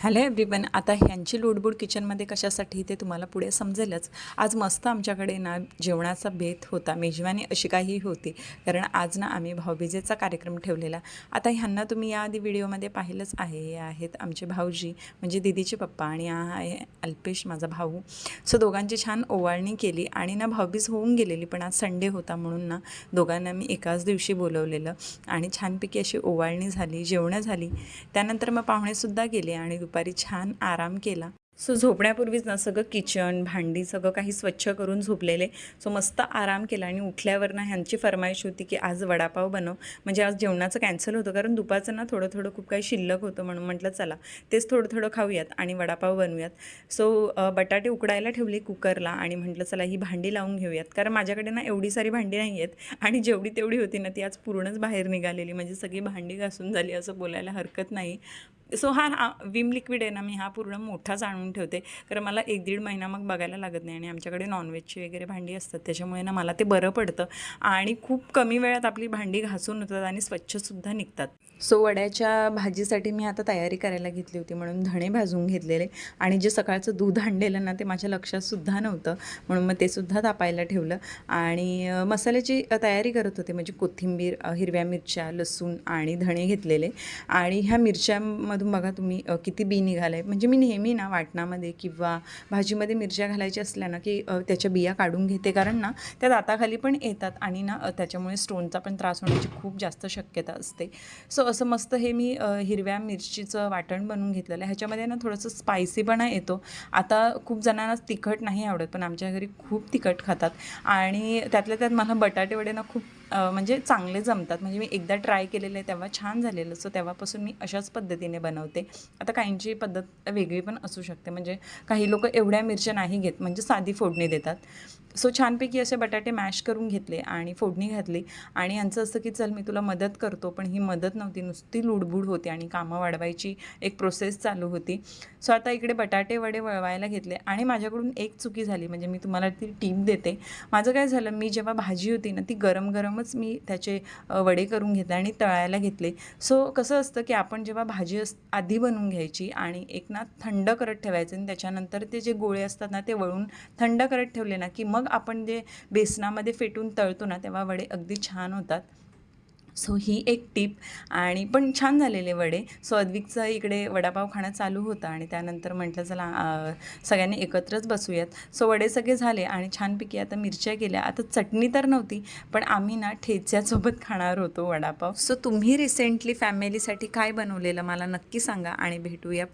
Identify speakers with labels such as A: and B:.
A: Hello everyone. आता ह्यांची लुडबुड किचनमध्ये कशासाठी ते तुम्हाला पुढे समजेलच. आज मस्त आमच्याकडे ना जेवणाचा बेत होता, मेजवानी अशी काही होती, कारण आज ना आम्ही भाऊबीजेचा कार्यक्रम ठेवलेला. आता ह्यांना तुम्ही याआधी व्हिडिओमध्ये पाहिलंच आहे. हे आहेत आमचे भाऊजी, म्हणजे दीदीचे पप्पा, आणि हा आहे अल्पेश माझा भाऊ. सो दोघांची छान ओवाळणी केली आणि ना भाऊबीज होऊन गेलेली, पण आज संडे होता म्हणून ना दोघांना मी एकाच दिवशी बोलवलेलं आणि छानपैकी अशी ओवाळणी झाली, जेवणं झाली. त्यानंतर मग पाहुणेसुद्धा गेले आणि दुपारी छान आराम केला. सो झोपण्यापूर्वीच ना सगळं किचन, भांडी सगळं काही स्वच्छ करून झोपलेले. सो मस्त आराम केला आणि उठल्यावर ना ह्यांची फरमाईश होती की आज वडापाव बनव. म्हणजे आज जेवणाचं कॅन्सल होतं, कारण दुपारचं ना थोडं थोडं खूप काही शिल्लक होतं, म्हणून म्हटलं चला तेच थोडं थोडं खाऊयात आणि वडापाव बनवूयात. सो बटाटे उकडायला ठेवले कुकरला आणि म्हटलं चला ही भांडी लावून घेऊयात, कारण माझ्याकडे ना एवढी सारी भांडी नाही आहेत आणि जेवढी तेवढी होती ना ती आज पूर्णच बाहेर निघालेली, म्हणजे सगळी भांडी घासून झाली असं बोलायला हरकत नाही. सो हा विम लिक्विड आहे ना, मी हा पूर्ण मोठाच आणून ठेवते, कारण मला 1-1.5 महिना मग बघायला लागत नाही. आणि आमच्याकडे नॉनव्हेजची वगैरे भांडी असतात, त्याच्यामुळे ना मला ते बरं पडतं आणि खूप कमी वेळात आपली भांडी घासून होतात आणि स्वच्छसुद्धा निघतात. सो वड्याच्या भाजीसाठी मी आता तयारी करायला घेतली होती, म्हणून धणे भाजून घेतलेले आणि जे सकाळचं दूध आणलेलं ना ते माझ्या लक्षातसुद्धा नव्हतं, म्हणून मग ते सुद्धा तापायला ठेवलं. आणि मसाल्याची तयारी करत होते, म्हणजे कोथिंबीर, हिरव्या मिरच्या, लसूण आणि धणे घेतलेले. आणि ह्या मिरच्यांमधून बघा तुम्ही किती बी निघालं आहे. म्हणजे मी नेहमी ना वाटणामध्ये किंवा भाजीमध्ये मिरच्या घालायच्या असल्या ना की त्याच्या बिया काढून घेते, कारण ना त्या दाताखाली पण येतात आणि ना त्याच्यामुळे स्टोनचा पण त्रास होण्याची खूप जास्त शक्यता असते. सो असं मस्त हे मी हिरव्या मिरचीचं वाटण बनवून घेतलेलं आहे. ह्याच्यामध्ये ना थोडंसं स्पायसीपणा येतो. आता खूप जणांना तिखट नाही आवडत, पण आमच्या घरी खूप तिखट खातात आणि त्यातल्या त्यात मला बटाटे वडे ना खूप म्हणजे चांगले जमतात. म्हणजे मी एकदा ट्राय केलेलं आहे तेव्हा छान झालेलं. सो तेव्हापासून मी अशाच पद्धतीने बनवते. आता काहींची पद्धत वेगळी पण असू शकते, म्हणजे काही लोकं एवढ्या मिरच्या नाही घेत, म्हणजे साधी फोडणी देतात. सो छानपैकी असे बटाटे मॅश करून घेतले आणि फोडणी घातली. आणि यांचं असं की चल मी तुला मदत करतो, पण ही मदत नव्हती, नुसती लुडबुड होती आणि कामं वाढवायची एक प्रोसेस चालू होती. सो आता इकडे बटाटे वडे वळवायला घेतले आणि माझ्याकडून एक चुकी झाली, म्हणजे मी तुम्हाला ती टीप देते. माझं काय झालं, मी जेव्हा भाजी होती ना ती गरम गरमच मी त्याचे वडे करून घेतले आणि तळायला घेतले. सो कसं असतं की आपण जेव्हा भाजी आधी बनवून घ्यायची आणि एक ना थंड करत ठेवायचं आणि त्याच्यानंतर ते जे गोळे असतात ना ते वळून थंड करत ठेवले ना की मग आपण जे बेसनामध्ये फेटून तळतो ना तेव्हा वडे अगदी छान होतात. सो ही एक टीप. आणि पण छान झालेले वडे. सो अद्विकचं इकडे वडापाव खाणं चालू होतं आणि त्यानंतर म्हटलं चला सगळ्यांनी एकत्रच बसूयात. सो वडे सगळे झाले आणि छानपैकी आता मिरच्या केल्या. आता चटणी तर नव्हती, पण आम्ही ना ठेच्यासोबत खाणार होतो वडापाव. सो तुम्ही रिसेंटली फॅमिलीसाठी काय बनवलेलं मला नक्की सांगा आणि भेटूया